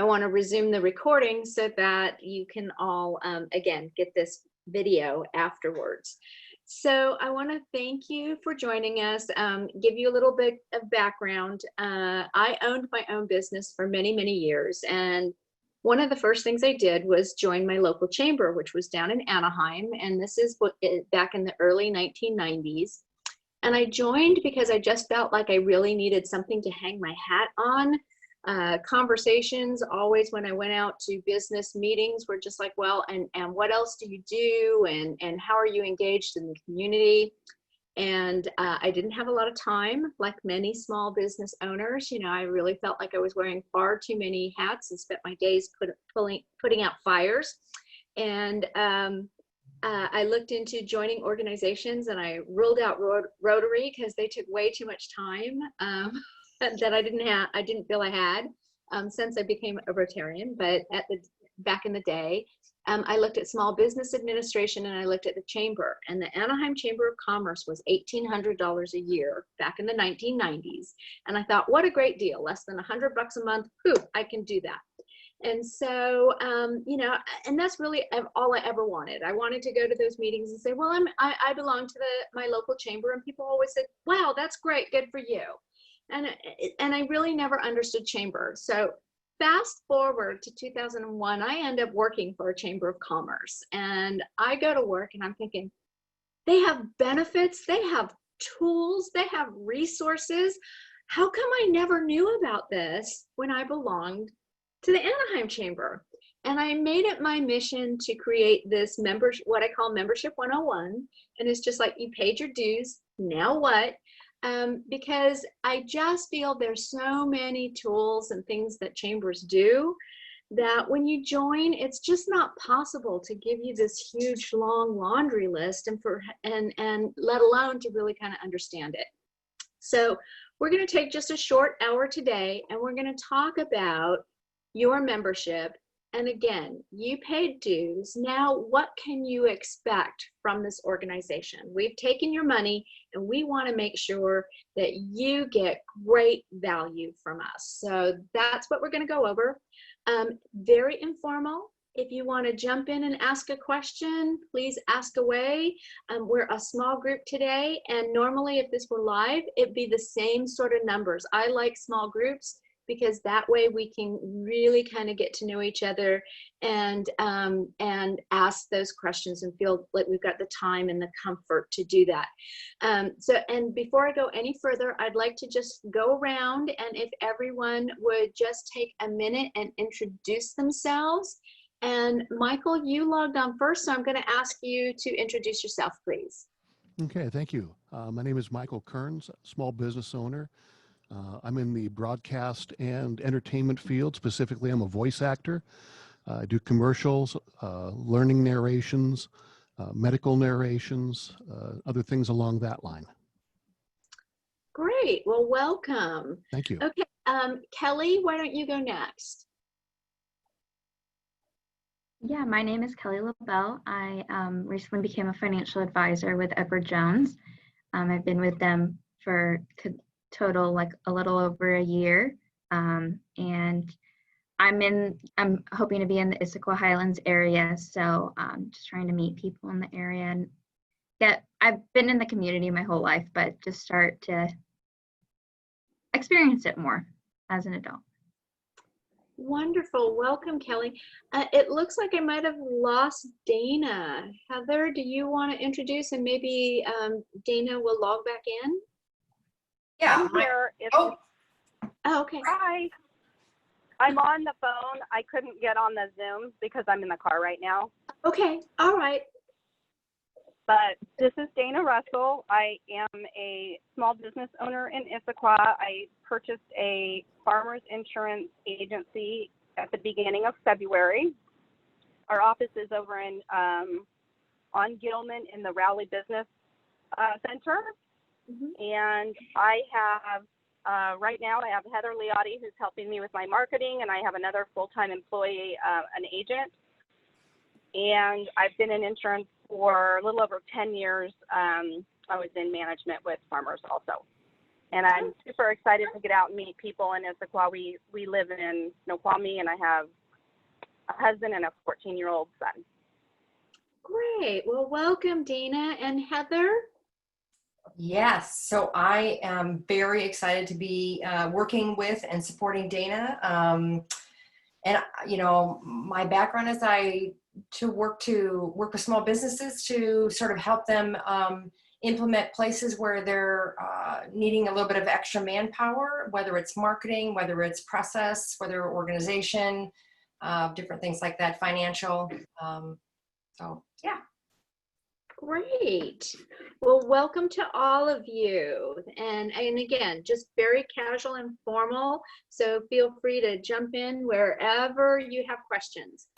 I want to resume the recording so that you can all, again, get this video afterwards. So I want to thank you for joining us, give you a little bit of background. I owned my own business for many, many years. And one of the first things I did was join my local chamber, which was down in Anaheim. And this is back in the early 1990s. And I joined because I just felt like I really needed something to hang my hat on. Conversations always when I went out to business meetings were just like, well, and what else do you do? And how are you engaged in the community? And I didn't have a lot of time, like many small business owners. You know, I really felt like I was wearing far too many hats and spent my days putting out fires. And I looked into joining organizations, and I ruled out Rotary because they took way too much time that I didn't feel I had since I became a Rotarian. But back in the day, I looked at small business administration, and I looked at the chamber, and the Anaheim Chamber of Commerce was $1,800 a year back in the 1990s. And I thought, what a great deal, less than $100 a month. Whew, I can do that. And so, you know, and that's really all I ever wanted. I wanted to go to those meetings and say, well, I belong to my local chamber. And people always said, wow, that's great. Good for you. And I really never understood chamber. So fast forward to 2001, I end up working for a chamber of commerce. And I go to work and I'm thinking, they have benefits, they have tools, they have resources. How come I never knew about this when I belonged to the Anaheim Chamber? And I made it my mission to create this what I call Membership 101. And it's just like, you paid your dues, now what? Because I just feel there's so many tools and things that chambers do that when you join, it's just not possible to give you this huge long laundry list and let alone to really kind of understand it. So we're going to take just a short hour today, and we're going to talk about your membership. And again, you paid dues. Now, what can you expect from this organization? We've taken your money, and we want to make sure that you get great value from us. So that's what we're going to go over. Very informal. If you want to jump in and ask a question, please ask away. We're a small group today, and normally if this were live, it'd be the same sort of numbers. I like small groups because that way we can really kind of get to know each other and ask those questions and feel like we've got the time and the comfort to do that. And before I go any further, I'd like to just go around, and if everyone would just take a minute and introduce themselves. And Michael, you logged on first, so I'm going to ask you to introduce yourself, please. Okay, thank you. My name is Michael Kearns, small business owner. I'm in the broadcast and entertainment field. Specifically, I'm a voice actor. I do commercials, learning narrations, medical narrations, other things along that line. Great. Well, welcome. Thank you. Okay, Kelly, why don't you go next? Yeah, my name is Kelly LaBelle. I recently became a financial advisor with Edward Jones. I've been with them for total like a little over a year, and I'm hoping to be in the Issaquah Highlands area, so just trying to meet people in the area and I've been in the community my whole life, but just start to experience it more as an adult. Wonderful. Welcome, Kelly. It looks like I might have lost Dana. Heather, do you want to introduce, and maybe Dana will log back in? Yeah, I'm here. Oh, okay. Hi. I'm on the phone. I couldn't get on the Zoom because I'm in the car right now. Okay. All right. But this is Dana Russell. I am a small business owner in Issaquah. I purchased a farmer's insurance agency at the beginning of February. Our office is over in on Gilman in the Raleigh Business Center. Mm-hmm. And I have, right now I have Heather Liotti who's helping me with my marketing, and I have another full-time employee, an agent. And I've been in insurance for a little over 10 years. I was in management with farmers also. And I'm super excited to get out and meet people in Issaquah. We live in Snoqualmie, and I have a husband and a 14-year-old son. Great. Well, welcome, Dana and Heather. Yes, so I am very excited to be working with and supporting Dana. And you know, my background is to work with small businesses to sort of help them implement places where they're needing a little bit of extra manpower, whether it's marketing, whether it's process, whether organization, different things like that, financial. So yeah. Great. Well, welcome to all of you. And again, just very casual and formal. So feel free to jump in wherever you have questions.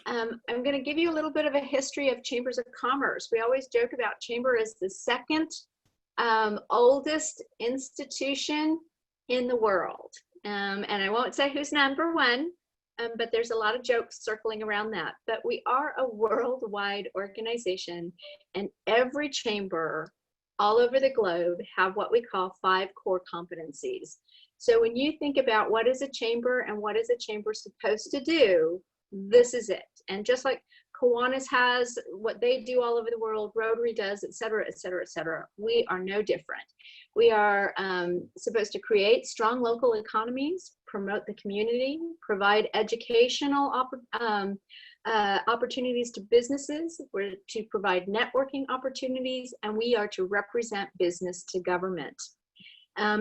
I'm going to give you a little bit of a history of chambers of commerce. We always joke about chamber as the second oldest institution in the world. And I won't say who's number one, but there's a lot of jokes circling around that. But we are a worldwide organization, and every chamber all over the globe have what we call 5 core competencies. So when you think about what is a chamber and what is a chamber supposed to do, this is it. And just like Kiwanis has what they do all over the world, Rotary does, et cetera, et cetera, et cetera, we are no different. We are supposed to create strong local economies, promote the community, provide educational opportunities to businesses, we're to provide networking opportunities, and we are to represent business to government.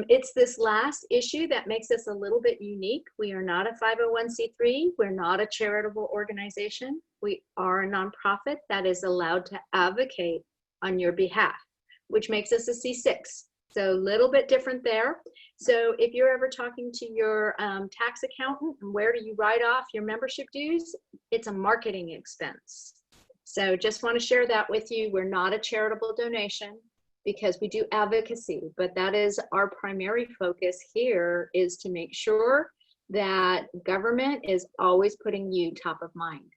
It's this last issue that makes us a little bit unique. We are not a 501c3. We're not a charitable organization. We are a nonprofit that is allowed to advocate on your behalf, which makes us a C6. So a little bit different there. So if you're ever talking to your tax accountant and where do you write off your membership dues, it's a marketing expense. So just want to share that with you. We're not a charitable donation, because we do advocacy, but that is our primary focus here, is to make sure that government is always putting you top of mind.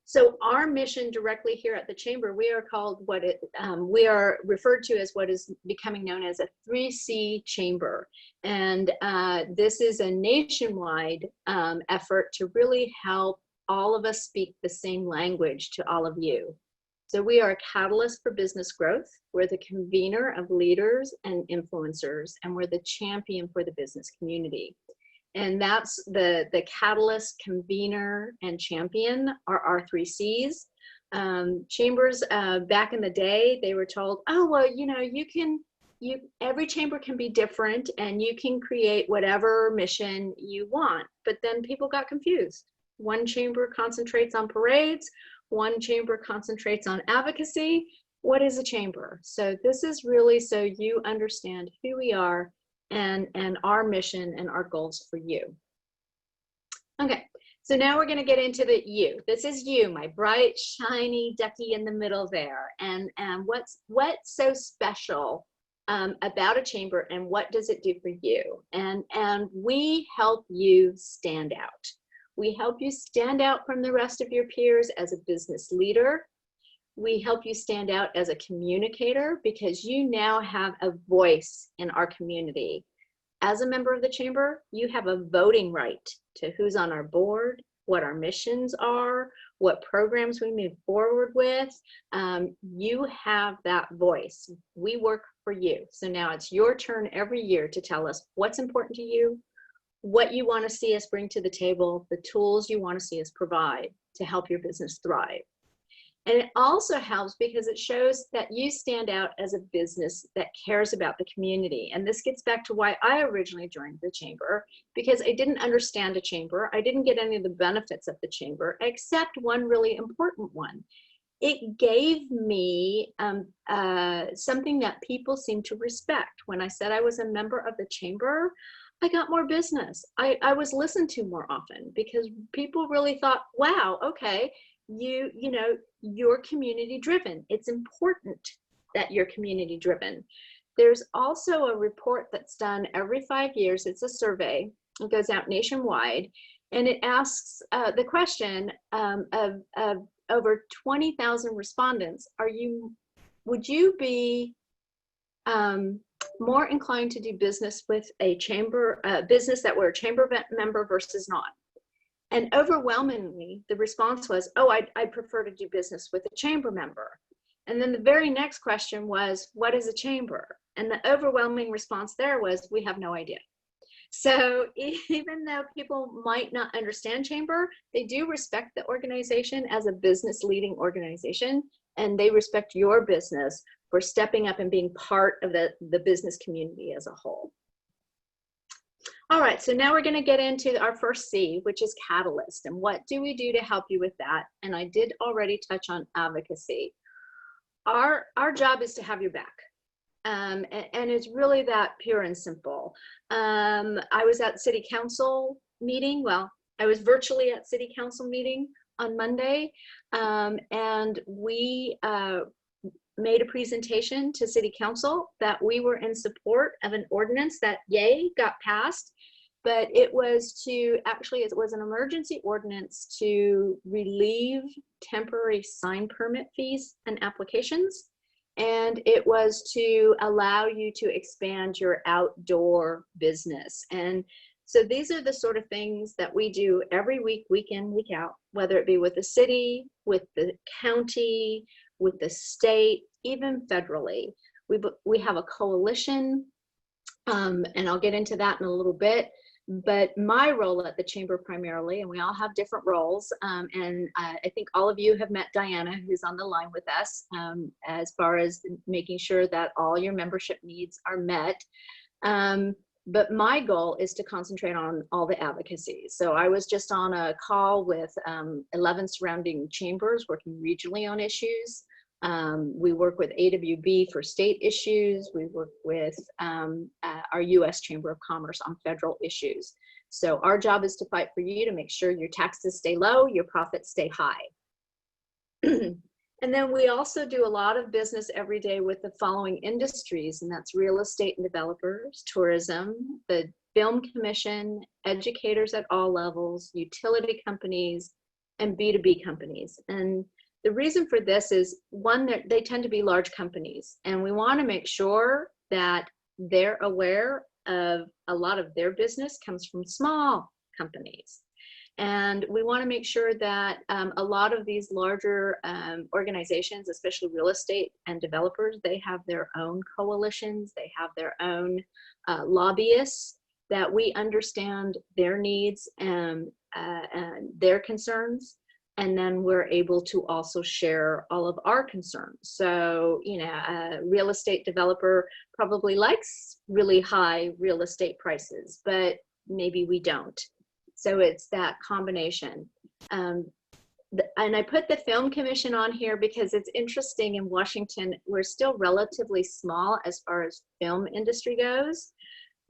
So our mission directly here at the Chamber, we are called we are referred to as what is becoming known as a 3C Chamber. And this is a nationwide effort to really help all of us speak the same language to all of you. So we are a catalyst for business growth. We're the convener of leaders and influencers, and we're the champion for the business community. And that's the catalyst, convener, and champion are our 3 C's. Chambers, back in the day, they were told, oh, well, you know, every chamber can be different and you can create whatever mission you want. But then people got confused. One chamber concentrates on parades, one chamber concentrates on advocacy. What is a chamber? So this is really so you understand who we are and our mission and our goals for you. Okay, so now we're going to get into the you. This is you, my bright, shiny ducky in the middle there. And what's so special about a chamber, and what does it do for you? And we help you stand out. We help you stand out from the rest of your peers as a business leader. We help you stand out as a communicator, because you now have a voice in our community. As a member of the chamber, you have a voting right to who's on our board, what our missions are, what programs we move forward with. You have that voice. We work for you. So now it's your turn every year to tell us what's important to you, what you want to see us bring to the table, the tools you want to see us provide to help your business thrive. And it also helps because it shows that you stand out as a business that cares about the community. And this gets back to why I originally joined the chamber, because I didn't understand a chamber. I didn't get any of the benefits of the chamber, except one really important one. It gave me something that people seem to respect. When I said I was a member of the chamber, I got more business. I was listened to more often, because people really thought, wow, okay, you know, you're community driven. It's important that you're community driven. There's also a report that's done every 5 years. It's a survey. It goes out nationwide, and it asks the question of over 20,000 respondents, would you be more inclined to do business with a chamber, business that were a chamber member versus not? And overwhelmingly, the response was, oh, I'd prefer to do business with a chamber member. And then the very next question was, what is a chamber? And the overwhelming response there was, we have no idea. So even though people might not understand chamber, they do respect the organization as a business leading organization, and they respect your business for stepping up and being part of the business community as a whole. All right, so now we're going to get into our first C, which is catalyst. And what do we do to help you with that? And I did already touch on advocacy. Our job is to have your back. And it's really that pure and simple. I was at city council meeting. Well, I was virtually at city council meeting on Monday. And we made a presentation to city council that we were in support of an ordinance that, yay, got passed. But it was it was an emergency ordinance to relieve temporary sign permit fees and applications. And it was to allow you to expand your outdoor business. And so these are the sort of things that we do every week, week in, week out, whether it be with the city, with the county, with the state, even federally. We have a coalition, and I'll get into that in a little bit. But my role at the chamber primarily, and we all have different roles, and I think all of you have met Diana, who's on the line with us, as far as making sure that all your membership needs are met. But my goal is to concentrate on all the advocacy. So I was just on a call with 11 surrounding chambers working regionally on issues. We work with AWB for state issues. We work with our U.S. Chamber of Commerce on federal issues. So our job is to fight for you to make sure your taxes stay low, your profits stay high. And then we also do a lot of business every day with the following industries, and that's real estate and developers, tourism, the film commission, educators at all levels, utility companies, and B2B companies. And the reason for this is, one, that they tend to be large companies, and we want to make sure that they're aware of a lot of their business comes from small companies. And we want to make sure that a lot of these larger organizations, especially real estate and developers, they have their own coalitions, they have their own lobbyists, that we understand their needs and their concerns. And then we're able to also share all of our concerns. So, you know, a real estate developer probably likes really high real estate prices, but maybe we don't. So it's that combination. And I put the Film Commission on here because it's interesting. In Washington, we're still relatively small as far as film industry goes,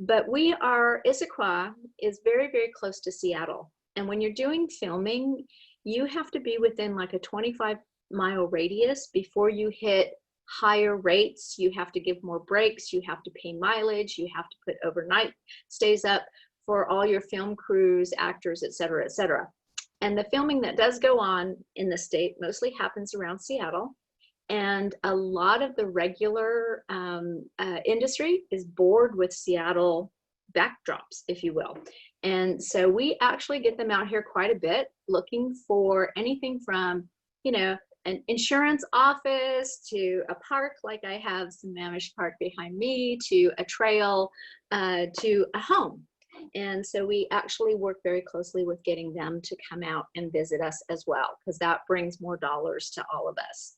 but Issaquah is very, very close to Seattle. And when you're doing filming, you have to be within like a 25-mile radius before you hit higher rates. You have to give more breaks, you have to pay mileage, you have to put overnight stays up for all your film crews, actors, et cetera, et cetera. And the filming that does go on in the state mostly happens around Seattle. And a lot of the regular industry is bored with Seattle backdrops, if you will. And so we actually get them out here quite a bit, looking for anything from, you know, an insurance office to a park, like I have Sammamish Park behind me, to a trail, to a home. And so we actually work very closely with getting them to come out and visit us as well, because that brings more dollars to all of us.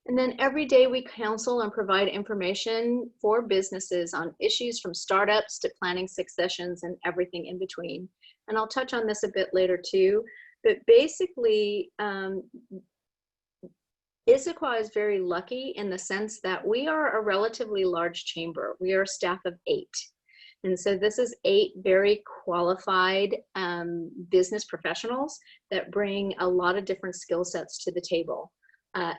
And then every day we counsel and provide information for businesses on issues from startups to planning successions and everything in between. And I'll touch on this a bit later too, but basically Issaquah is very lucky in the sense that we are a relatively large chamber. We are a staff of 8. And so this is 8 very qualified business professionals that bring a lot of different skill sets to the table.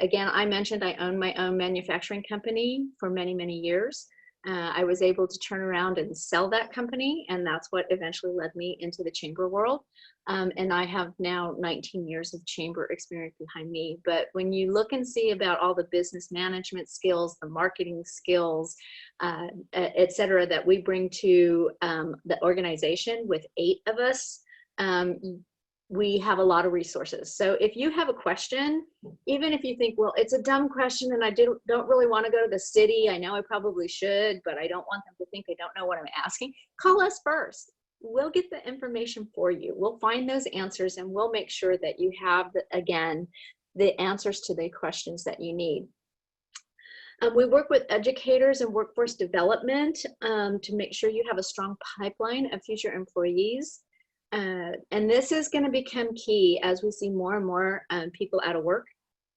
Again, I mentioned I own my own manufacturing company for many, many years. I was able to turn around and sell that company, and that's what eventually led me into the chamber world. And I have now 19 years of chamber experience behind me. But when you look and see about all the business management skills, the marketing skills, et cetera, that we bring to the organization with 8 of us, we have a lot of resources. So if you have a question, even if you think, well, it's a dumb question and I don't really want to go to the city, I know I probably should, but I don't want them to think I don't know what I'm asking, call us first. We'll get the information for you. We'll find those answers and we'll make sure that you have, again, the answers to the questions that you need. We work with educators and workforce development to make sure you have a strong pipeline of future employees. And this is going to become key as we see more and more people out of work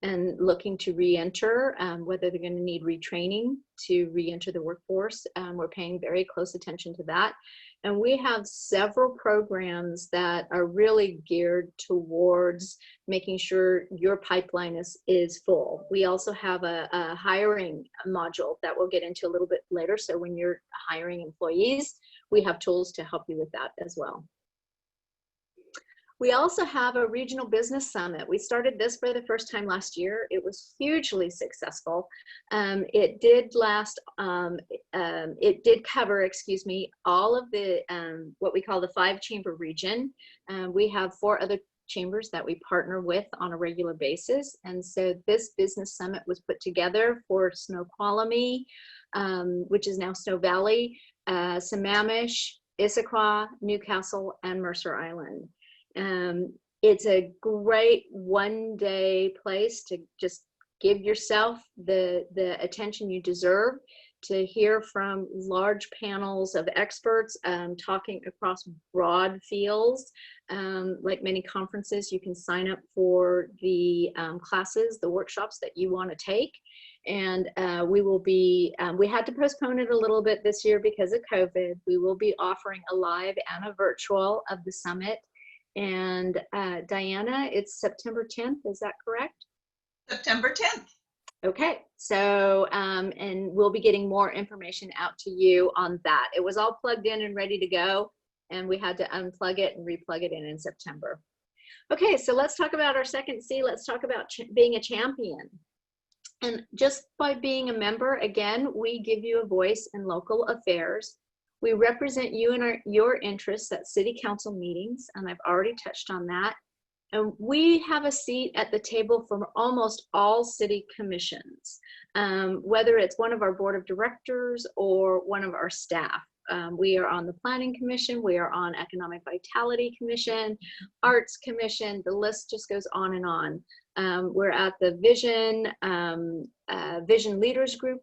and looking to re-enter, whether they're going to need retraining to re-enter the workforce. We're paying very close attention to that. And we have several programs that are really geared towards making sure your pipeline is full. We also have a hiring module that we'll get into a little bit later. So when you're hiring employees, we have tools to help you with that as well. We also have a regional business summit. We started this for the first time last year. It was hugely successful. It did cover, excuse me, all of the, what we call the 5-chamber region. We have 4 other chambers that we partner with on a regular basis. And so this business summit was put together for Snoqualmie, which is now Snow Valley, Sammamish, Issaquah, Newcastle, and Mercer Island. It's a great one-day place to just give yourself the attention you deserve, to hear from large panels of experts talking across broad fields. Like many conferences, you can sign up for the classes, the workshops that you want to take. And we will be, we had to postpone it a little bit this year because of COVID. We will be offering a live and a virtual of the summit. And Diana, it's September 10th, is that correct? September 10th. Okay, so, and we'll be getting more information out to you on that. It was all plugged in and ready to go, and we had to unplug it and replug it in September. Okay, so let's talk about our second C. Let's talk about being a champion. And just by being a member, again, we give you a voice in local affairs. We represent you and your interests at city council meetings, and I've already touched on that. And we have a seat at the table for almost all city commissions, whether it's one of our board of directors or one of our staff. We are on the Planning Commission, we are on Economic Vitality Commission, Arts Commission, the list just goes on and on. We're at the Vision Leaders Group.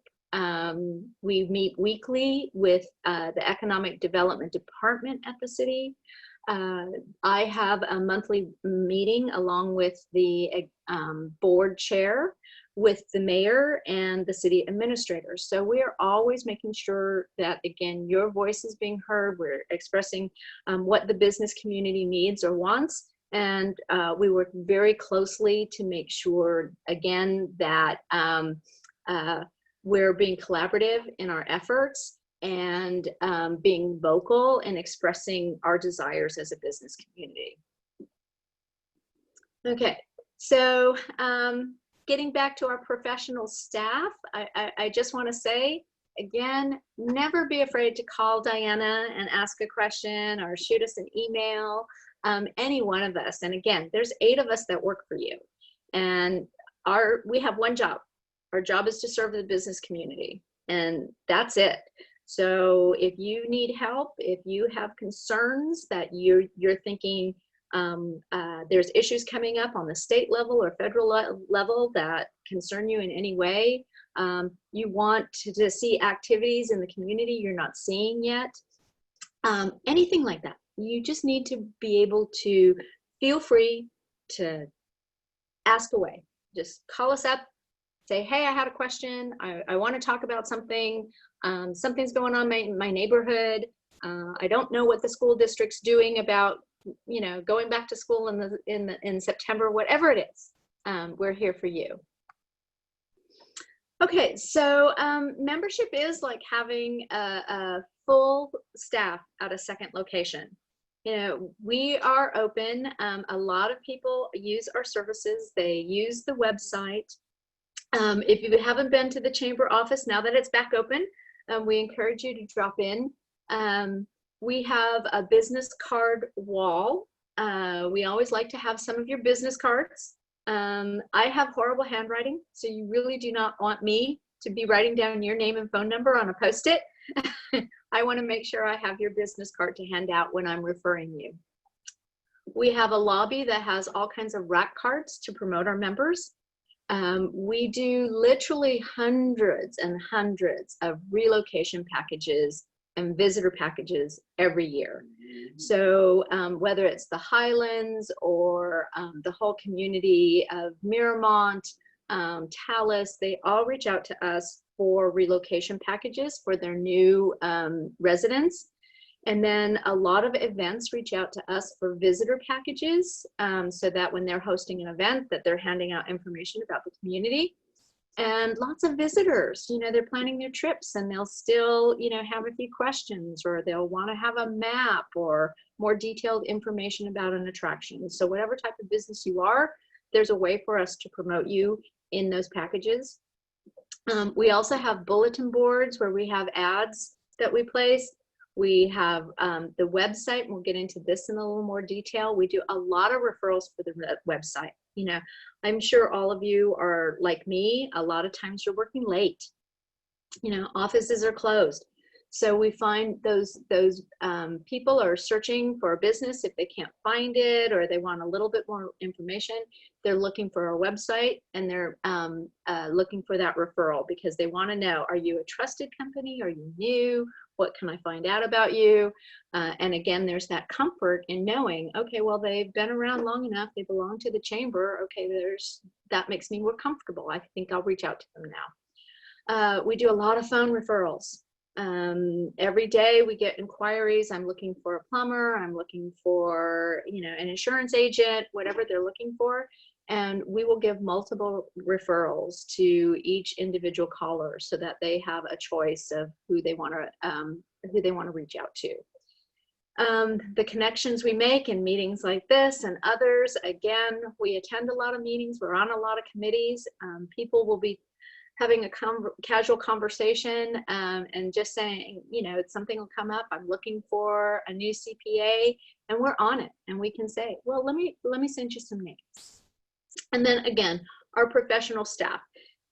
We meet weekly with the Economic Development Department at the city. I have a monthly meeting along with the board chair, with the mayor and the city administrator. So we are always making sure that, again, your voice is being heard. We're expressing what the business community needs or wants. And we work very closely to make sure, again, that we're being collaborative in our efforts and being vocal and expressing our desires as a business community. Okay, so getting back to our professional staff, I just want to say, again, never be afraid to call Diana and ask a question or shoot us an email, any one of us. And again, there's 8 of us that work for you. And we have one job. Our job is to serve the business community, and that's it. So if you need help, if you have concerns that you're thinking there's issues coming up on the state level or federal level that concern you in any way, you want to see activities in the community you're not seeing yet, anything like that, you just need to be able to feel free to ask away. Just call us up. Say, hey, I had a question. I want to talk about something. Something's going on in my neighborhood. I don't know what the school district's doing about, going back to school in September. Whatever it is, we're here for you. Okay, so membership is like having a full staff at a second location. You know, we are open. A lot of people use our services. They use the website. If you haven't been to the chamber office, now that it's back open, we encourage you to drop in. We have a business card wall. We always like to have some of your business cards. I have horrible handwriting, so you really do not want me to be writing down your name and phone number on a Post-it. I want to make sure I have your business card to hand out when I'm referring you. We have a lobby that has all kinds of rack cards to promote our members. We do literally hundreds and hundreds of relocation packages and visitor packages every year. So whether it's the Highlands or the whole community of Miramont, Tallis, they all reach out to us for relocation packages for their new residents. And then a lot of events reach out to us for visitor packages, so that when they're hosting an event that they're handing out information about the community. And lots of visitors, you know, they're planning their trips and they'll still, you know, have a few questions, or they'll want to have a map or more detailed information about an attraction. So whatever type of business you are, there's a way for us to promote you in those packages. We also have bulletin boards where we have ads that we place. We have the website, and we'll get into this in a little more detail. We do a lot of referrals for the website. You know, I'm sure all of you are like me. A lot of times you're working late. You know, offices are closed. So we find those people are searching for a business. If they can't find it, or they want a little bit more information, they're looking for our website, and they're looking for that referral because they want to know, are you a trusted company? Are you new? What can I find out about you? And again, there's that comfort in knowing, okay, well, they've been around long enough. They belong to the chamber. Okay, that makes me more comfortable. I think I'll reach out to them now. We do a lot of phone referrals. Every day we get inquiries. I'm looking for a plumber. I'm looking for, you know, an insurance agent, whatever they're looking for. And we will give multiple referrals to each individual caller so that they have a choice of who they want to reach out to. The connections we make in meetings like this and others, again, we attend a lot of meetings. We're on a lot of committees. People will be having a casual conversation and just saying, you know, something will come up. I'm looking for a new CPA, and we're on it. And we can say, well, let me send you some names. And then again, our professional staff,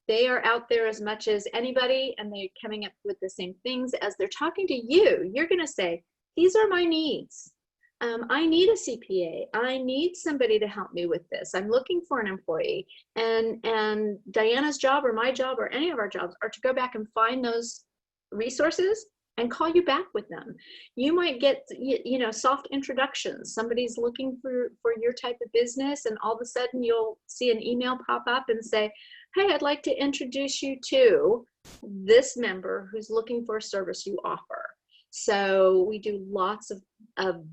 they are out there as much as anybody, and they're coming up with the same things. As they're talking to you, you're going to say, these are my needs. I need a CPA. I need somebody to help me with this. I'm looking for an employee. And Diana's job, or my job, or any of our jobs, are to go back and find those resources and call you back with them. You might get, you know, soft introductions. Somebody's looking for your type of business, and all of a sudden you'll see an email pop up and say, hey, I'd like to introduce you to this member who's looking for a service you offer. So we do lots of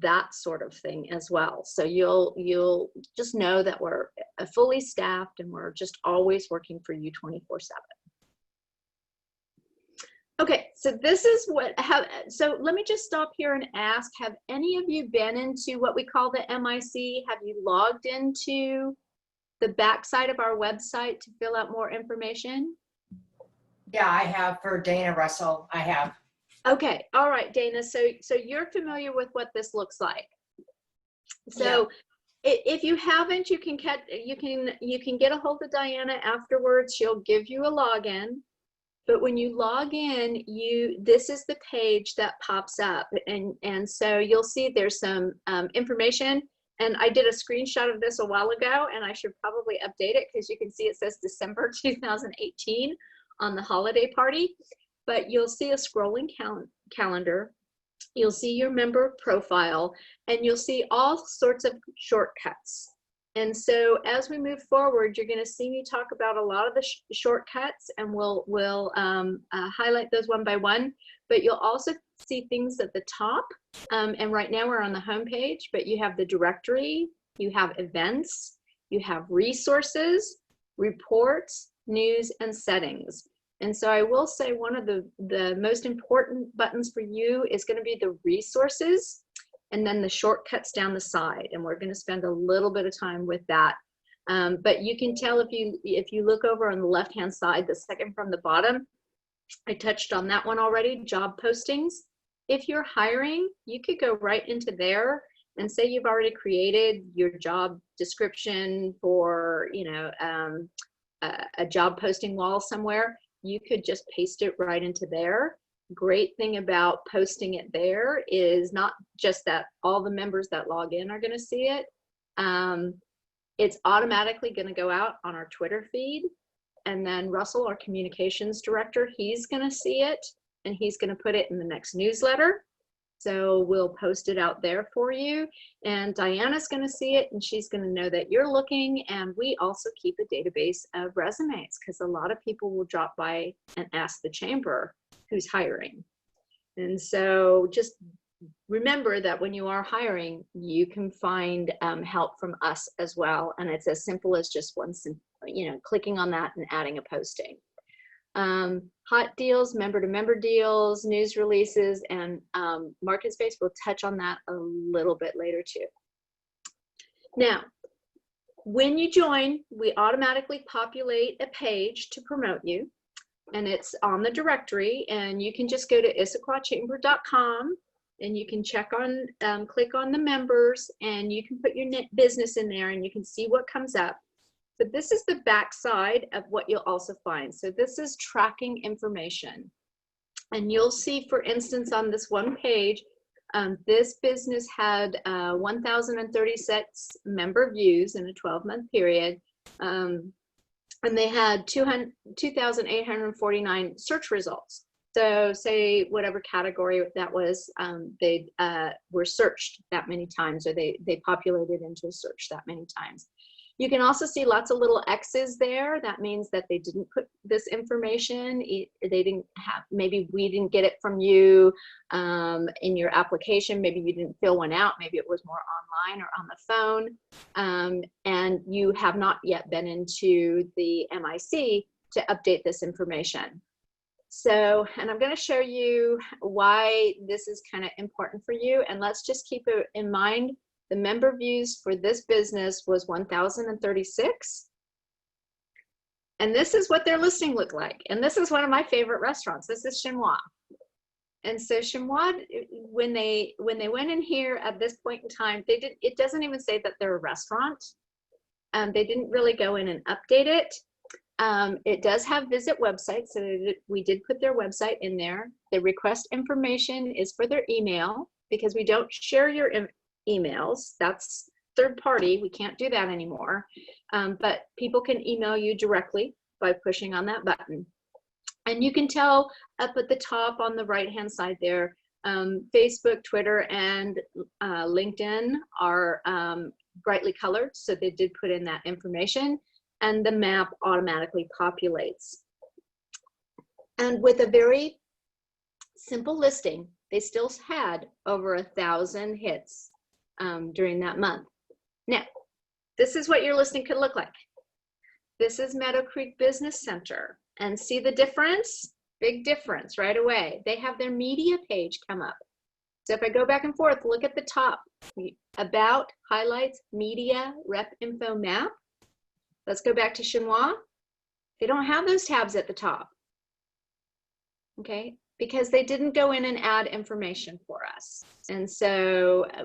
that sort of thing as well. So you'll just know that we're fully staffed, and we're just always working for you 24/7. Okay, so this is so let me just stop here and ask, have any of you been into what we call the MIC? Have you logged into the backside of our website to fill out more information? Yeah, I have. For Dana Russell, I have. Okay, all right, Dana, so you're familiar with what this looks like. So yeah. If you haven't, you can get a hold of Diana afterwards. She'll give you a login. But when you log in, this is the page that pops up, and so you'll see there's some information. And I did a screenshot of this a while ago, and I should probably update it because you can see it says December 2018 on the holiday party. But you'll see a scrolling calendar. You'll see your member profile, and you'll see all sorts of shortcuts. And so as we move forward, you're going to see me talk about a lot of the shortcuts, and we'll highlight those one by one. But you'll also see things at the top. And right now we're on the home page, but you have the directory, you have events, you have resources, reports, news, and settings. And so I will say one of the most important buttons for you is going to be the resources and then the shortcuts down the side. And we're going to spend a little bit of time with that. But you can tell if you look over on the left-hand side, the second from the bottom, I touched on that one already, job postings. If you're hiring, you could go right into there and say you've already created your job description for, a job posting wall somewhere. You could just paste it right into there. Great thing about posting it there is not just that all the members that log in are going to see it. It's automatically going to go out on our Twitter feed. And then Russell, our communications director, he's going to see it and he's going to put it in the next newsletter. So we'll post it out there for you. And Diana's going to see it and she's going to know that you're looking. And we also keep a database of resumes because a lot of people will drop by and ask the chamber who's hiring. And so just remember that when you are hiring, you can find help from us as well. And it's as simple as just clicking on that and adding a posting. Hot deals, member-to-member deals, news releases, and market space. We'll touch on that a little bit later too. Now, when you join, we automatically populate a page to promote you, and it's on the directory, and you can just go to issaquahchamber.com and you can check on, click on the members, and you can put your business in there and you can see what comes up. But this is the back side of what you'll also find. So this is tracking information. And you'll see, for instance, on this one page, this business had 1,036 member views in a 12-month period. And they had 2,849 search results. So say whatever category that was, they were searched that many times, or they populated into a search that many times. You can also see lots of little X's there. That means that they didn't put this information. They didn't have, maybe we didn't get it from you in your application. Maybe you didn't fill one out. Maybe it was more online or on the phone. And you have not yet been into the MIC to update this information. So, and I'm going to show you why this is kind of important for you. And let's just keep it in mind. The member views for this business was 1,036. And this is what their listing looked like. And this is one of my favorite restaurants. This is Chinois. And so Chinois, when they went in here at this point in time, it doesn't even say that they're a restaurant. They didn't really go in and update it. It does have visit website, so we did put their website in there. The request information is for their email, because we don't share your emails. That's third party. We can't do that anymore. But people can email you directly by pushing on that button. And you can tell up at the top on the right-hand side there, Facebook, Twitter, and LinkedIn are brightly colored, so they did put in that information, and the map automatically populates. And with a very simple listing, they still had over 1,000 hits during that month. Now, this is what your listing could look like. This is Meadow Creek Business Center, and see the difference? Big difference right away. They have their media page come up. So if I go back and forth, look at the top, about, highlights, media, rep info, map. Let's go back to Chinois. They don't have those tabs at the top, okay? Because they didn't go in and add information for us. And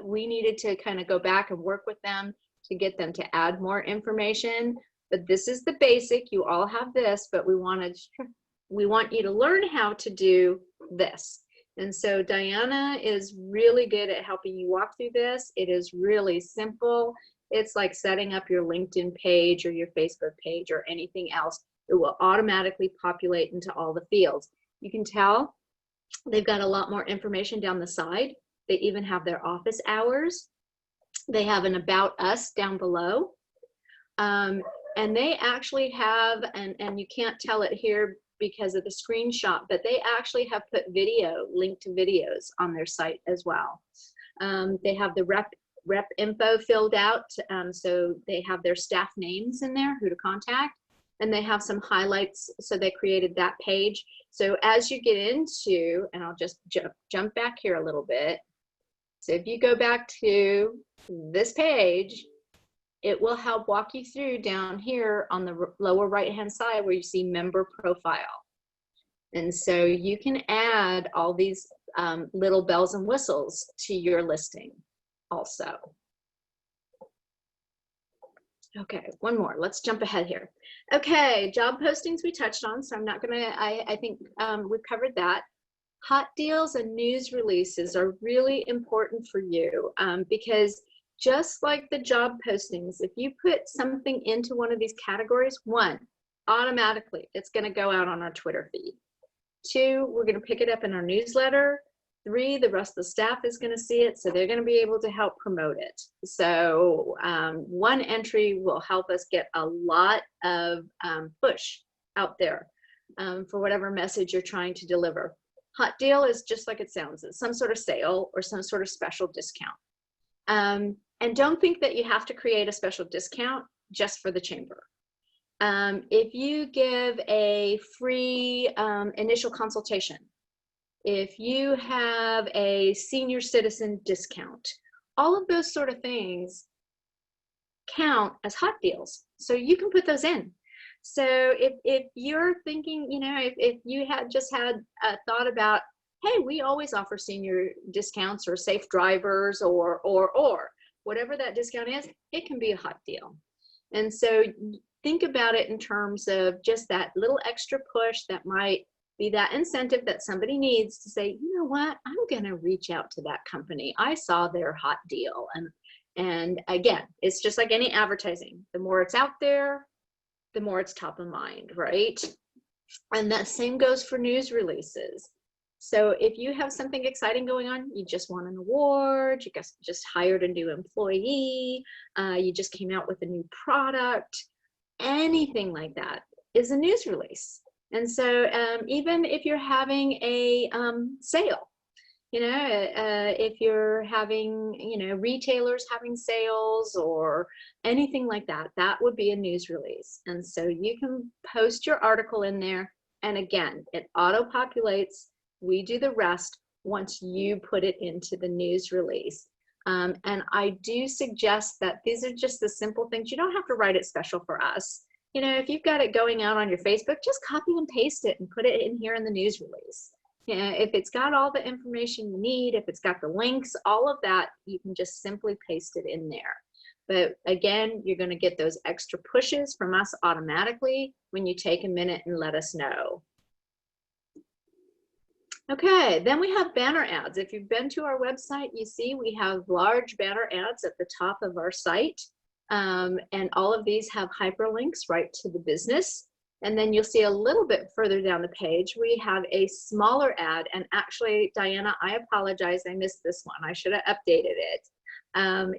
we needed to kind of go back and work with them to get them to add more information. But this is the basic. You all have this, but we want you to learn how to do this. And so Diana is really good at helping you walk through this. It is really simple. It's like setting up your LinkedIn page or your Facebook page or anything else. It will automatically populate into all the fields. You can tell they've got a lot more information down the side. They even have their office hours. They have an About Us down below. And they actually have, and you can't tell it here because of the screenshot, but they actually have put linked to videos on their site as well. They have the rep info filled out, so they have their staff names in there, who to contact. and they have some highlights. So they created that page. So as you get into, and I'll just jump back here a little bit. So if you go back to this page, it will help walk you through down here on the lower right-hand side where you see member profile. And so you can add all these little bells and whistles to your listing also. Okay, one more. Let's jump ahead here. Okay, job postings we touched on, so I'm not gonna, I think we've covered that. Hot deals and news releases are really important for you because just like the job postings, if you put something into one of these categories, one, automatically it's gonna go out on our Twitter feed. Two, we're gonna pick it up in our newsletter. Three, the rest of the staff is going to see it, so they're going to be able to help promote it. So one entry will help us get a lot of push out there for whatever message you're trying to deliver. Hot deal is just like it sounds. It's some sort of sale or some sort of special discount. And don't think that you have to create a special discount just for the chamber. If you give a free initial consultation, if you have a senior citizen discount, all of those sort of things count as hot deals. So you can put those in. So if you're thinking, you know, if you had just had a thought about, hey, we always offer senior discounts or safe drivers or whatever that discount is, it can be a hot deal. And so think about it in terms of just that little extra push that might be that incentive that somebody needs to say, you know what, I'm gonna reach out to that company. I saw their hot deal. And again, it's just like any advertising. The more it's out there, the more it's top of mind, right? And that same goes for news releases. So if you have something exciting going on, you just won an award, you just hired a new employee, you just came out with a new product, anything like that is a news release. And so even if you're having a sale, you know, if you're having, you know, retailers having sales or anything like that, that would be a news release. And so you can post your article in there. And again, it auto-populates. We do the rest once you put it into the news release. And I do suggest that these are just the simple things. You don't have to write it special for us. You know, if you've got it going out on your Facebook, just copy and paste it and put it in here in the news release. You know, if it's got all the information you need, if it's got the links, all of that, you can just simply paste it in there. But again, you're going to get those extra pushes from us automatically when you take a minute and let us know. Okay, then we have banner ads. If you've been to our website, you see we have large banner ads at the top of our site. And all of these have hyperlinks right to the business. And then you'll see a little bit further down the page, we have a smaller ad. And actually, Diana, I apologize, I missed this one. I should have updated it.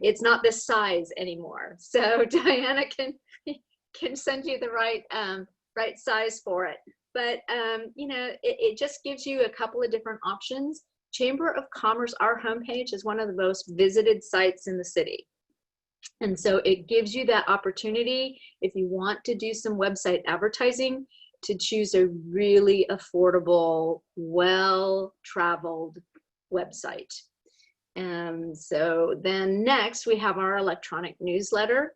It's not this size anymore. So Diana can send you the right size for it. But you know, it just gives you a couple of different options. Chamber of Commerce, our homepage, is one of the most visited sites in the city. And so it gives you that opportunity, if you want to do some website advertising, to choose a really affordable, well-traveled website. And so then next we have our electronic newsletter.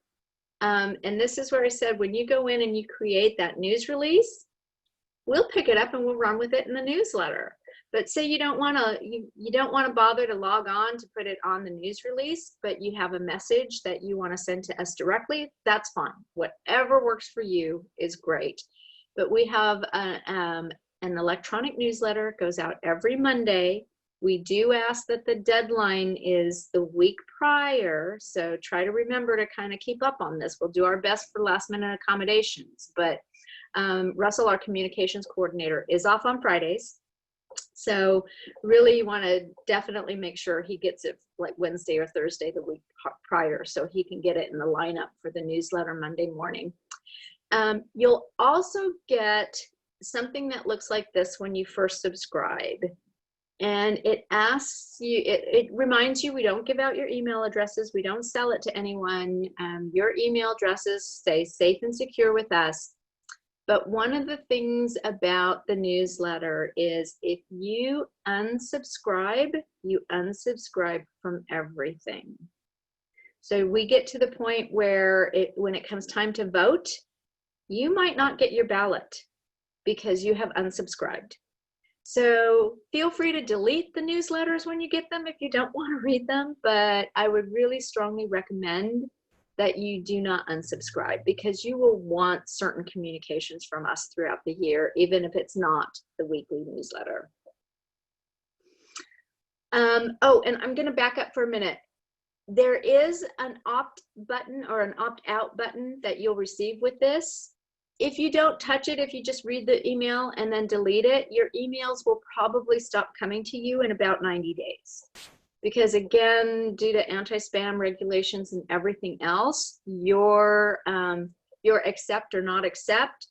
And this is where I said, when you go in and you create that news release, we'll pick it up and we'll run with it in the newsletter. But say you don't want to, you don't want to bother to log on to put it on the news release, but you have a message that you want to send to us directly, that's fine. Whatever works for you is great. But we have an electronic newsletter. It goes out every Monday. We do ask that the deadline is the week prior, so try to remember to kind of keep up on this. We'll do our best for last minute accommodations, but Russell, our communications coordinator, is off on Fridays. So really you want to definitely make sure he gets it like Wednesday or Thursday the week prior, so he can get it in the lineup for the newsletter Monday morning. You'll also get something that looks like this when you first subscribe. And it asks you, it reminds you, we don't give out your email addresses. We don't sell it to anyone. Your email addresses stay safe and secure with us. But one of the things about the newsletter is if you unsubscribe, you unsubscribe from everything. So we get to the point where when it comes time to vote, you might not get your ballot because you have unsubscribed. So feel free to delete the newsletters when you get them if you don't want to read them, but I would really strongly recommend that you do not unsubscribe, because you will want certain communications from us throughout the year, even if it's not the weekly newsletter. Oh, and I'm going to back up for a minute. There is an opt button or an opt out button that you'll receive with this. If you don't touch it, if you just read the email and then delete it, your emails will probably stop coming to you in about 90 days. Because again, due to anti-spam regulations and everything else, your accept or not accept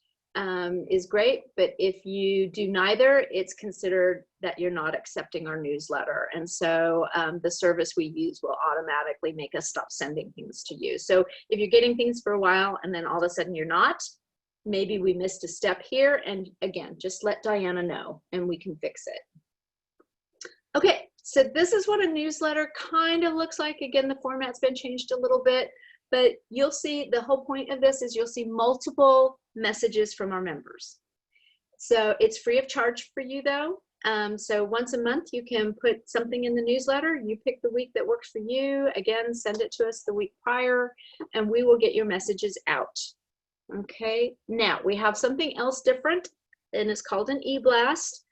is great. But if you do neither, it's considered that you're not accepting our newsletter. And so the service we use will automatically make us stop sending things to you. So if you're getting things for a while and then all of a sudden you're not, maybe we missed a step here. And again, just let Diana know and we can fix it. Okay, so this is what a newsletter kind of looks like. Again, the format's been changed a little bit, but you'll see the whole point of this is you'll see multiple messages from our members. So it's free of charge for you though. So once a month you can put something in the newsletter. You pick the week that works for you. Again, send it to us the week prior and we will get your messages out. Okay, now we have something else different and it's called an e-blast.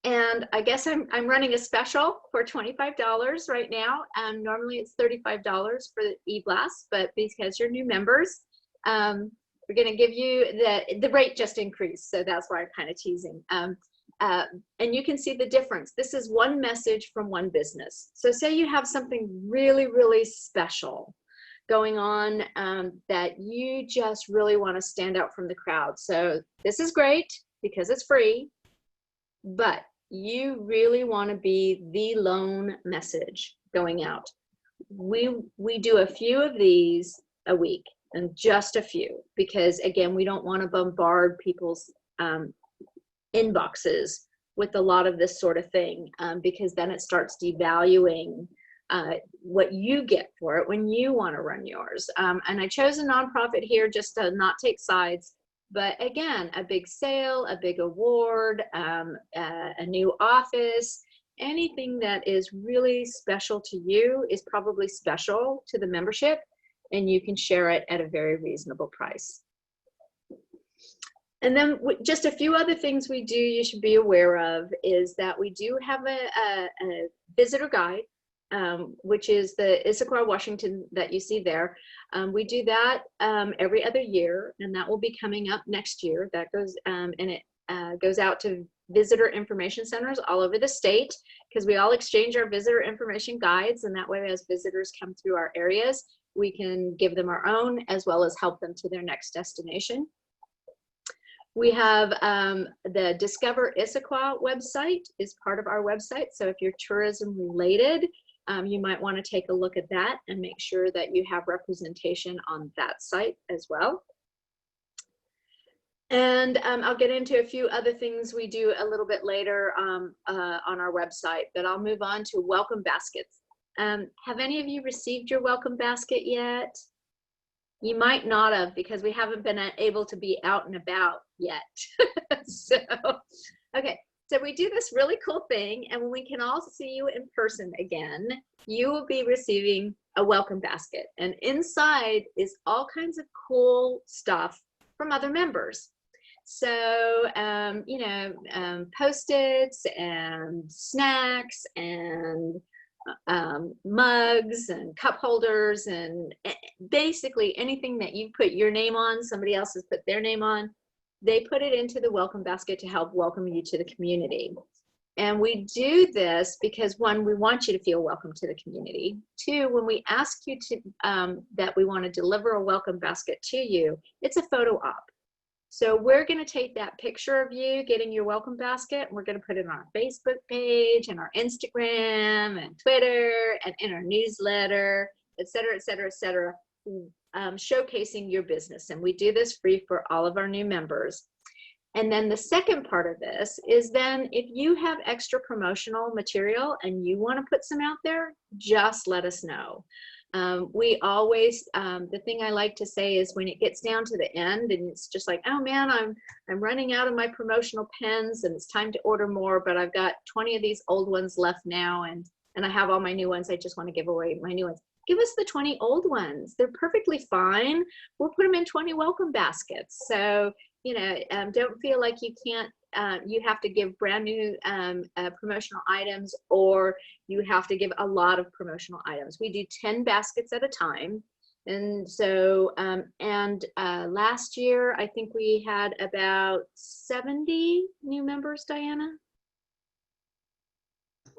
And I guess I'm running a special for $25 right now. Normally it's $35 for the e-blast, but because you're new members, we're going to give you the rate just increased. So that's why I'm kind of teasing. And you can see the difference. This is one message from one business. So say you have something really, really special going on that you just really want to stand out from the crowd. So this is great because it's free, but you really want to be the lone message going out. We do a few of these a week, and just a few, because again, we don't want to bombard people's inboxes with a lot of this sort of thing, because then it starts devaluing what you get for it when you want to run yours. And I chose a nonprofit here just to not take sides. But again, a big sale, a big award, a new office, anything that is really special to you is probably special to the membership, and you can share it at a very reasonable price. And then just a few other things we do you should be aware of is that we do have a visitor guide, which is the Issaquah, Washington that you see there. We do that every other year, and that will be coming up next year. That goes and it goes out to visitor information centers all over the state, because we all exchange our visitor information guides, and that way as visitors come through our areas, we can give them our own as well as help them to their next destination. We have the Discover Issaquah website is part of our website. So if you're tourism related, you might want to take a look at that and make sure that you have representation on that site as well. And I'll get into a few other things we do a little bit later on our website, but I'll move on to welcome baskets. Have any of you received your welcome basket yet? You might not have, because we haven't been able to be out and about yet. So, okay. So we do this really cool thing, and when we can all see you in person again, you will be receiving a welcome basket. And inside is all kinds of cool stuff from other members. So, you know, Post-its and snacks and mugs and cup holders and basically anything that you put your name on, somebody else has put their name on. They put it into the welcome basket to help welcome you to the community. And we do this because, one, we want you to feel welcome to the community. Two, when we ask you to that we want to deliver a welcome basket to you, it's a photo op. So we're going to take that picture of you getting your welcome basket, and we're going to put it on our Facebook page and our Instagram and Twitter and in our newsletter, et cetera, et cetera, et cetera. showcasing your business. And we do this free for all of our new members. And then the second part of this is then if you have extra promotional material and you want to put some out there, just let us know. We always, the thing I like to say is when it gets down to the end and it's just like, oh man, I'm running out of my promotional pens and it's time to order more, but I've got 20 of these old ones left now and I have all my new ones. I just want to give away my new ones. Give us the 20 old ones. They're perfectly fine. We'll put them in 20 welcome baskets. So, you know, don't feel like you can't, you have to give brand new promotional items, or you have to give a lot of promotional items. We do 10 baskets at a time. And so, last year, I think we had about 70 new members, Diana?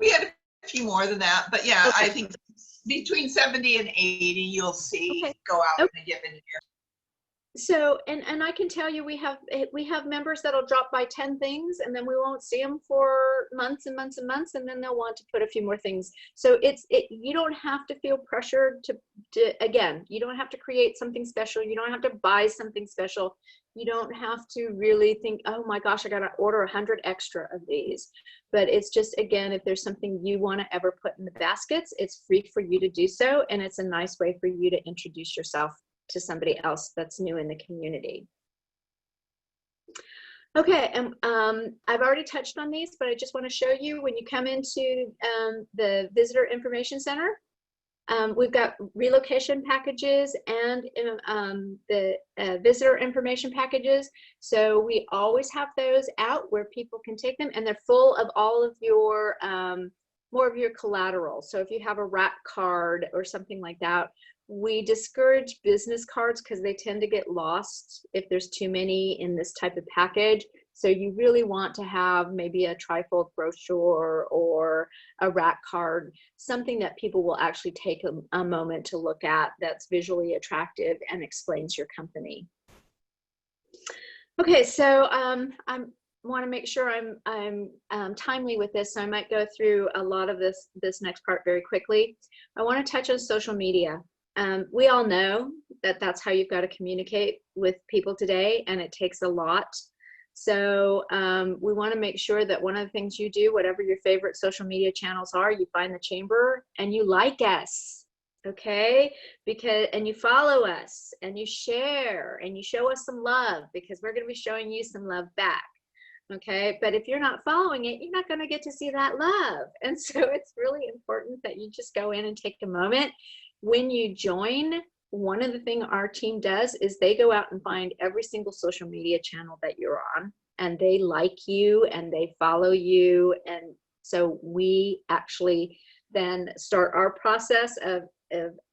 We had a few more than that, but yeah, Okay. I think between 70 and 80 you'll see Okay. go out in a given year. So, and I can tell you, we have members that'll drop by 10 things and then we won't see them for months and months and months, and then they'll want to put a few more things. So you don't have to feel pressured to again, you don't have to create something special. You don't have to buy something special. You don't have to really think, oh my gosh, I got to order 100 extra of these. But it's just, again, if there's something you want to ever put in the baskets, it's free for you to do so. And it's a nice way for you to introduce yourself to somebody else that's new in the community. Okay, I've already touched on these, but I just want to show you when you come into the Visitor Information Center, we've got relocation packages and the visitor information packages. So we always have those out where people can take them, and they're full of all of your more of your collateral. So if you have a wrap card or something like that, we discourage business cards because they tend to get lost if there's too many in this type of package. So you really want to have maybe a trifold brochure or a wrap card, something that people will actually take a moment to look at that's visually attractive and explains your company. Okay, so I want to make sure I'm timely with this, so I might go through a lot of this next part very quickly. I want to touch on social media. We all know that that's how you've got to communicate with people today, and it takes a lot. So we want to make sure that one of the things you do, whatever your favorite social media channels are, you find the chamber and you like us, okay? And you follow us and you share and you show us some love, because we're going to be showing you some love back. Okay, but if you're not following it, you're not going to get to see that love. And so it's really important that you just go in and take a moment. When you join, one of the things our team does is they go out and find every single social media channel that you're on, and they like you and they follow you. And so we actually then start our process of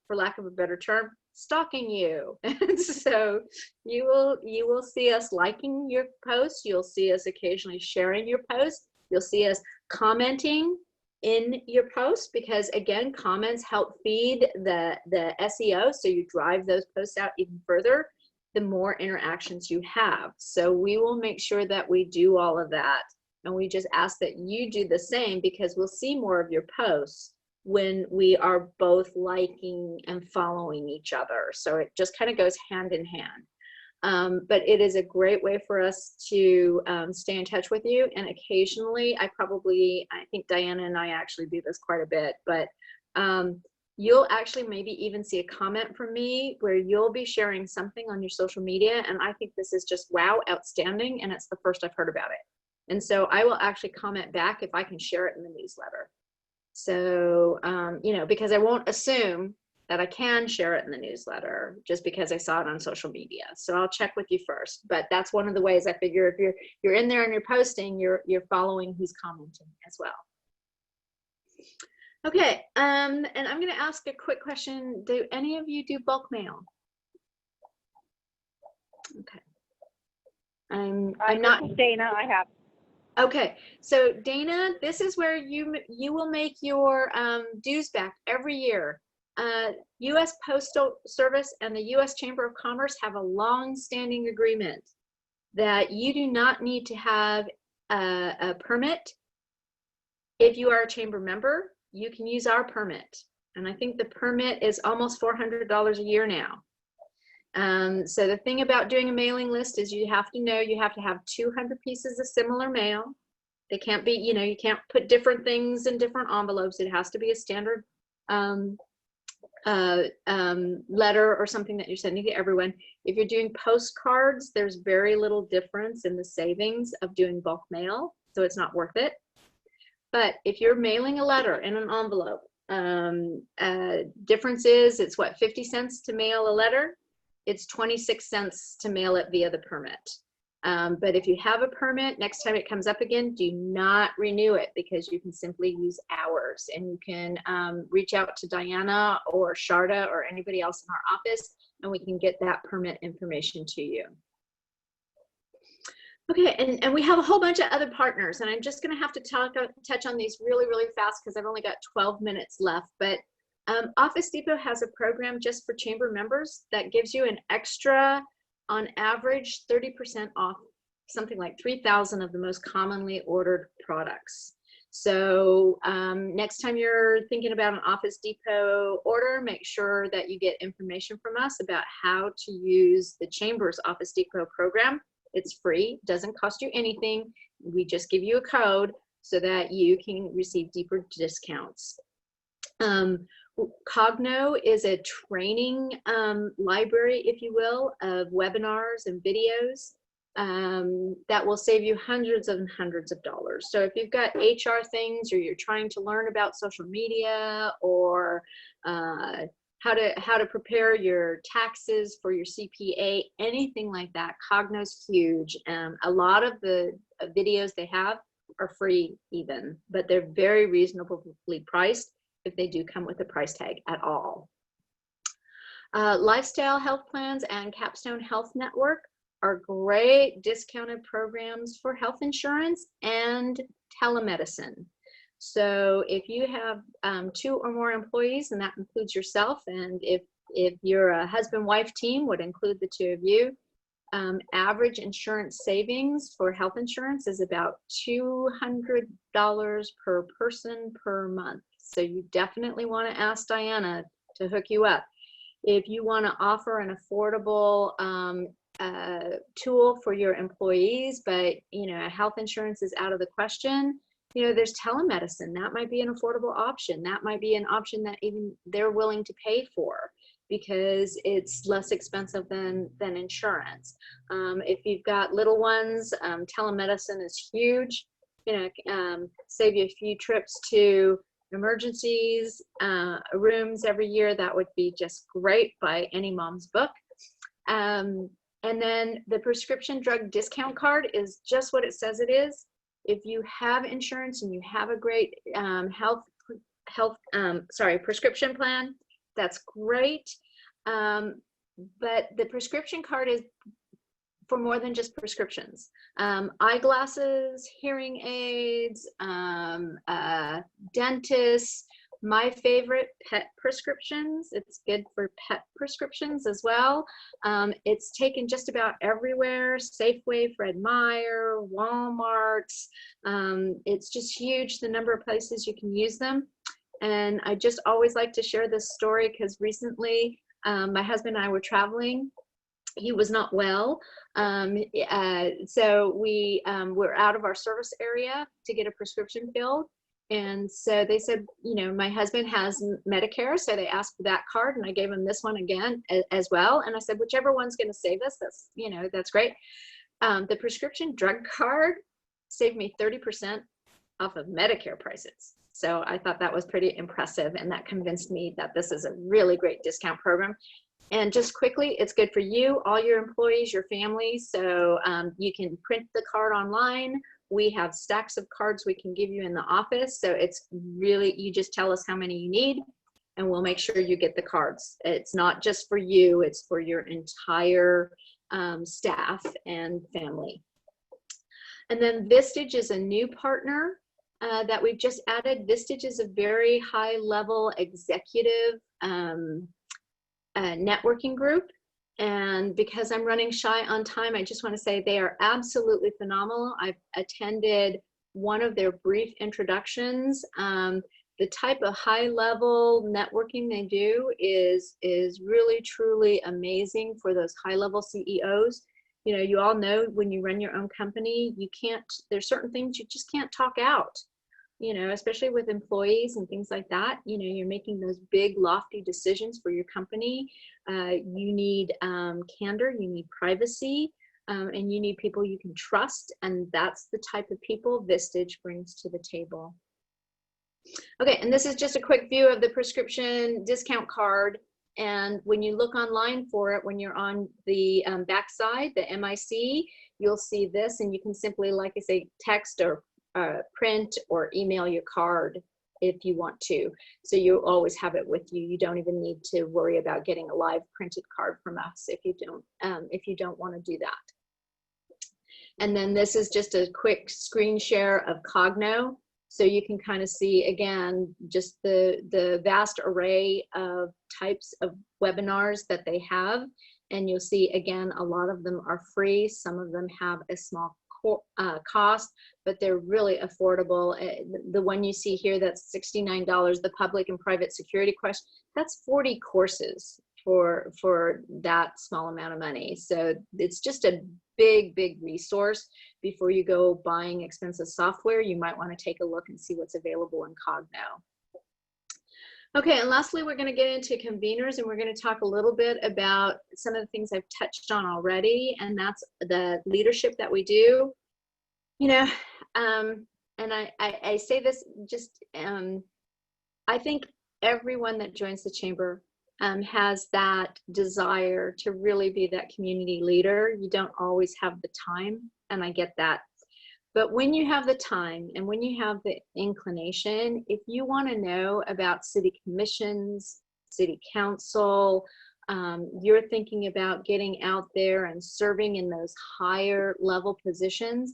for lack of a better term, stalking you. And so you will see us liking your posts. You'll see us occasionally sharing your posts. You'll see us commenting in your posts, because again, comments help feed the SEO, so you drive those posts out even further the more interactions you have. So we will make sure that we do all of that, and we just ask that you do the same, because we'll see more of your posts when we are both liking and following each other. So it just kind of goes hand in hand. But it is a great way for us to stay in touch with you. And occasionally, I think Diana and I actually do this quite a bit, but you'll actually maybe even see a comment from me where you'll be sharing something on your social media, and I think this is just, wow, outstanding, and it's the first I've heard about it. And so I will actually comment back if I can share it in the newsletter. So, you know, because I won't assume that I can share it in the newsletter just because I saw it on social media. So I'll check with you first. But that's one of the ways I figure if you're in there and you're posting, you're following who's commenting as well. Okay, and I'm going to ask a quick question. Do any of you do bulk mail? Okay. I'm not. This is Dana, I have. Okay, so Dana, this is where you will make your dues back every year. U.S. Postal Service and the U.S. Chamber of Commerce have a long-standing agreement that you do not need to have a permit. If you are a chamber member, you can use our permit. And I think the permit is almost $400 a year now. So the thing about doing a mailing list is you have to know you have to have 200 pieces of similar mail. They can't be, you can't put different things in different envelopes. It has to be a standard letter or something that you're sending to everyone. If you're doing postcards, there's very little difference in the savings of doing bulk mail, so it's not worth it. But if you're mailing a letter in an envelope, difference is it's what, 50 cents to mail a letter? It's 26 cents to mail it via the permit. But if you have a permit, next time it comes up again, do not renew it, because you can simply use ours, and you can reach out to Diana or Sharda or anybody else in our office, and we can get that permit information to you. Okay, and we have a whole bunch of other partners, and I'm just going to have to touch on these really, really fast because I've only got 12 minutes left. But Office Depot has a program just for chamber members that gives you an extra, on average, 30% off something like 3,000 of the most commonly ordered products. So next time you're thinking about an Office Depot order, make sure that you get information from us about how to use the Chamber's Office Depot program. It's free, doesn't cost you anything. We just give you a code so that you can receive deeper discounts. Coggno is a training library, if you will, of webinars and videos that will save you hundreds and hundreds of dollars. So if you've got HR things, or you're trying to learn about social media, or how to prepare your taxes for your CPA, anything like that, Coggno's huge. A lot of the videos they have are free even, but they're very reasonably priced if they do come with a price tag at all. Lifestyle Health Plans and Capstone Health Network are great discounted programs for health insurance and telemedicine. So if you have 2 or more employees, and that includes yourself, and if you're a husband-wife team, would include the 2 of you, average insurance savings for health insurance is about $200 per person per month. So you definitely want to ask Diana to hook you up. If you want to offer an affordable tool for your employees, but health insurance is out of the question, there's telemedicine. That might be an affordable option. That might be an option that even they're willing to pay for, because it's less expensive than insurance. If you've got little ones, telemedicine is huge. Save you a few trips to emergencies rooms every year. That would be just great by any mom's book. And then the prescription drug discount card is just what it says it is. If you have insurance and you have a great prescription plan, that's great. But the prescription card is for more than just prescriptions. Eyeglasses, hearing aids, dentists. My favorite, pet prescriptions. It's good for pet prescriptions as well. It's taken just about everywhere. Safeway, Fred Meyer, Walmart's. It's just huge, the number of places you can use them. And I just always like to share this story because recently my husband and I were traveling. He was not well. So we were out of our service area to get a prescription filled. And so they said, my husband has Medicare, so they asked for that card, and I gave him this one again as well. And I said, whichever one's going to save us, that's great. The prescription drug card saved me 30% off of Medicare prices. So I thought that was pretty impressive, and that convinced me that this is a really great discount program. And just quickly, it's good for you, all your employees, your families. So you can print the card online. We have stacks of cards we can give you in the office. So it's really, you just tell us how many you need, and we'll make sure you get the cards. It's not just for you, it's for your entire staff and family. And then Vistage is a new partner that we've just added. Vistage is a very high level executive networking group. And because I'm running shy on time, I just want to say they are absolutely phenomenal. I've attended one of their brief introductions, and the type of high level networking they do is really truly amazing for those high level CEOs. You know, you all know when you run your own company, you can't, there's certain things you just can't talk out, you know, especially with employees and things like that. You know, you're making those big lofty decisions for your company. You need candor, you need privacy, and you need people you can trust. And that's the type of people Vistage brings to the table. Okay, and this is just a quick view of the prescription discount card. And when you look online for it, when you're on the backside, the MIC, you'll see this, and you can simply, like I say, text or print or email your card if you want to. So you always have it with you. You don't even need to worry about getting a live printed card from us if you don't want to do that. And then this is just a quick screen share of Coggno. So you can kind of see, again, just the vast array of types of webinars that they have. And you'll see, again, a lot of them are free. Some of them have a small cost, but they're really affordable. The one you see here, that's $69, the public and private security question, that's 40 courses for that small amount of money. So it's just a big resource. Before you go buying expensive software, you might want to take a look and see what's available in Coggno. Okay, and lastly, we're going to get into conveners, and we're going to talk a little bit about some of the things I've touched on already, and that's the leadership that we do. You know, and I say this just, I think everyone that joins the chamber has that desire to really be that community leader. You don't always have the time, and I get that. But when you have the time and when you have the inclination, if you want to know about city commissions, city council, you're thinking about getting out there and serving in those higher level positions,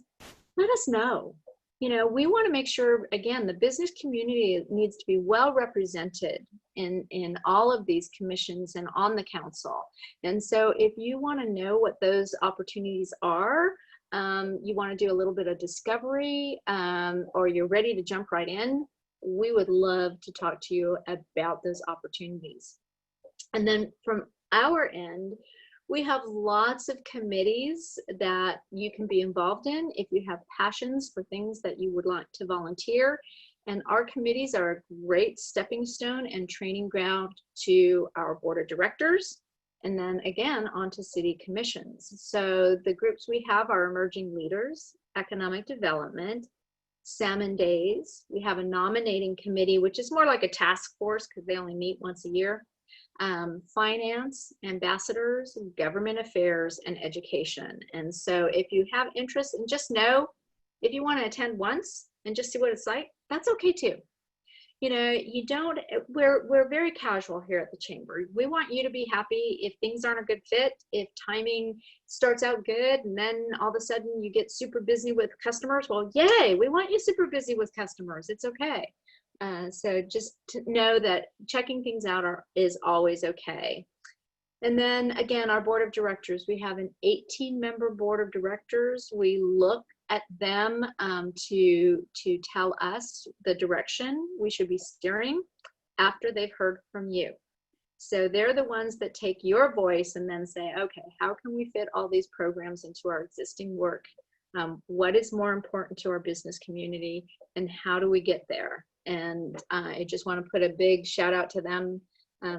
let us know. You know, we want to make sure, again, the business community needs to be well represented in all of these commissions and on the council. And so if you want to know what those opportunities are, you want to do a little bit of discovery, or you're ready to jump right in, we would love to talk to you about those opportunities. And then from our end, we have lots of committees that you can be involved in if you have passions for things that you would like to volunteer. And our committees are a great stepping stone and training ground to our board of directors, and then again onto city commissions. So the groups we have are emerging leaders, economic development, Salmon Days. We have a nominating committee, which is more like a task force because they only meet once a year. Finance, ambassadors, government affairs, and education. And so if you have interest, and just know, if you want to attend once and just see what it's like, that's okay too. You know, you don't, we're very casual here at the chamber. We want you to be happy. If things aren't a good fit, if timing starts out good and then all of a sudden you get super busy with customers, well, yay, we want you super busy with customers. It's okay. So just to know that checking things out is always okay. And then again, our board of directors, we have an 18-member board of directors. We look at them to tell us the direction we should be steering after they've heard from you. So they're the ones that take your voice and then say, okay, how can we fit all these programs into our existing work? What is more important to our business community, and how do we get there? And I just want to put a big shout out to them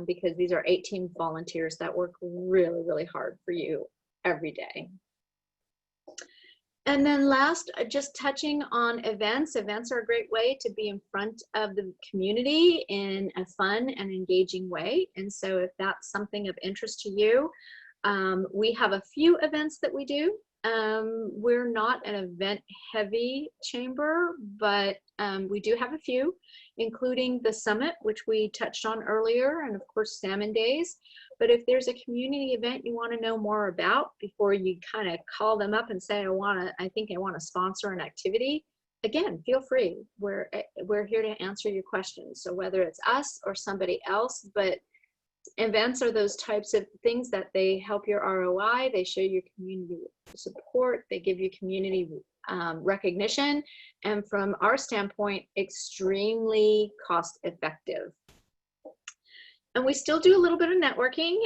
because these are 18 volunteers that work really, really hard for you every day. And then last, just touching on events. Events are a great way to be in front of the community in a fun and engaging way. And so if that's something of interest to you, we have a few events that we do. We're not an event heavy chamber, but we do have a few, including the summit, which we touched on earlier, and of course Salmon Days. But if there's a community event you want to know more about before you kind of call them up and say, I think I want to sponsor an activity, again, feel free. We're here to answer your questions. So whether it's us or somebody else, but Events are those types of things that they help your ROI, they show you community support, they give you community recognition, and from our standpoint, extremely cost effective. And we still do a little bit of networking.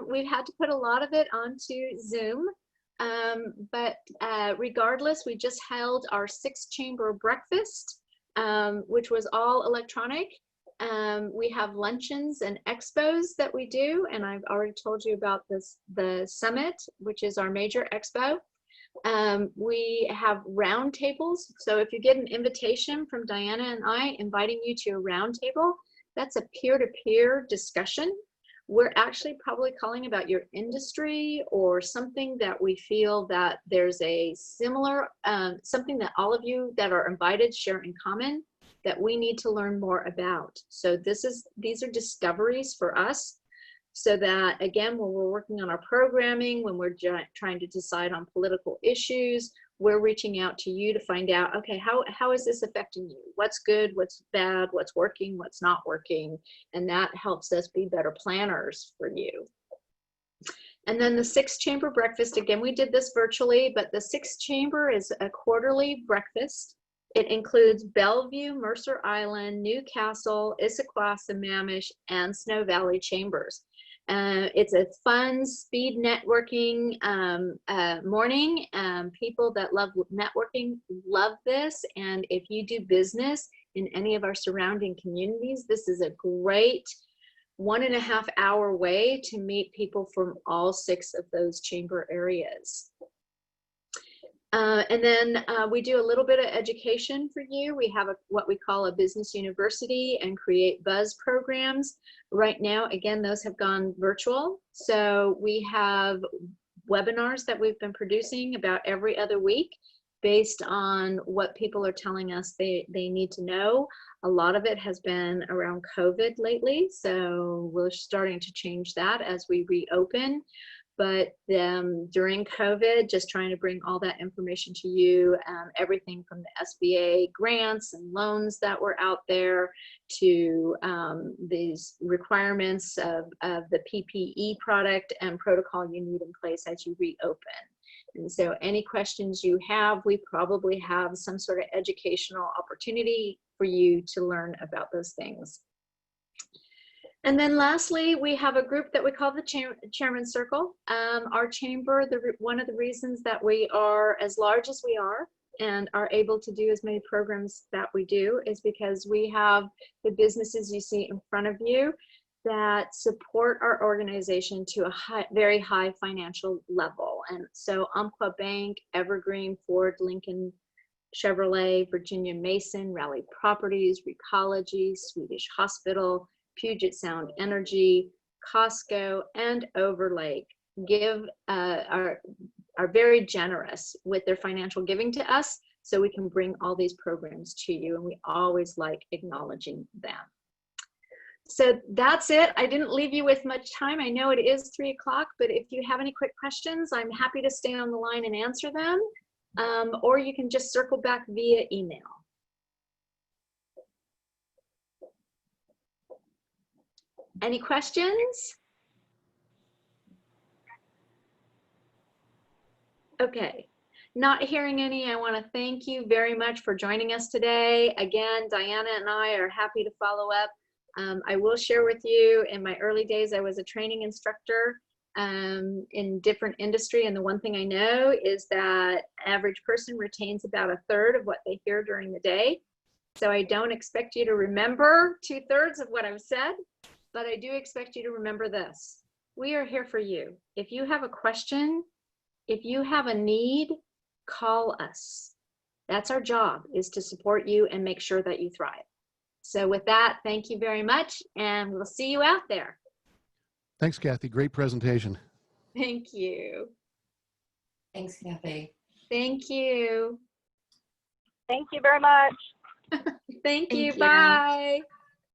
We've had to put a lot of it onto Zoom, but regardless, we just held our 6-chamber breakfast, which was all electronic. We have luncheons and expos that we do, and I've already told you about this, the summit, which is our major expo. We have roundtables. So if you get an invitation from Diana and I inviting you to a roundtable, that's a peer-to-peer discussion. We're actually probably calling about your industry or something that we feel that there's a similar, something that all of you that are invited share in common that we need to learn more about. So these are discoveries for us, so that again, when we're working on our programming, when we're trying to decide on political issues, we're reaching out to you to find out, okay, how is this affecting you? What's good, what's bad, what's working, what's not working? And that helps us be better planners for you. And then the 6-chamber breakfast, again, we did this virtually, but the 6-chamber is a quarterly breakfast. It includes Bellevue, Mercer Island, Newcastle, Issaquah, Sammamish, and Snow Valley chambers. It's a fun speed networking morning. People that love networking love this. And if you do business in any of our surrounding communities, this is a great 1.5 hour way to meet people from all 6 of those chamber areas. And then we do a little bit of education for you. We have what we call a business university and create buzz programs. Right now, again, those have gone virtual. So we have webinars that we've been producing about every other week based on what people are telling us they need to know. A lot of it has been around COVID lately. So we're starting to change that as we reopen. But during COVID, just trying to bring all that information to you, everything from the SBA grants and loans that were out there to these requirements of the PPE product and protocol you need in place as you reopen. And so any questions you have, we probably have some sort of educational opportunity for you to learn about those things. And then lastly, we have a group that we call the Chairman's Circle. Our chamber, one of the reasons that we are as large as we are and are able to do as many programs that we do is because we have the businesses you see in front of you that support our organization to a very high financial level. And so Umpqua Bank, Evergreen, Ford, Lincoln, Chevrolet, Virginia Mason, Raleigh Properties, Recology, Swedish Hospital, Puget Sound Energy, Costco, and Overlake are very generous with their financial giving to us, so we can bring all these programs to you, and we always like acknowledging them. So that's it. I didn't leave you with much time. I know it is 3 o'clock, but if you have any quick questions, I'm happy to stay on the line and answer them, or you can just circle back via email. Any questions? Okay, not hearing any. I want to thank you very much for joining us today. Again, Diana and I are happy to follow up. I will share with you, in my early days, I was a training instructor in different industry, and the one thing I know is that average person retains about 1/3 of what they hear during the day. So I don't expect you to remember 2/3 of what I've said, but I do expect you to remember this. We are here for you. If you have a question, if you have a need, call us. That's our job, is to support you and make sure that you thrive. So with that, thank you very much, and we'll see you out there. Thanks, Kathy. Great presentation. Thank you. Thanks, Kathy. Thank you. Thank you very much. Thank you. you. Bye.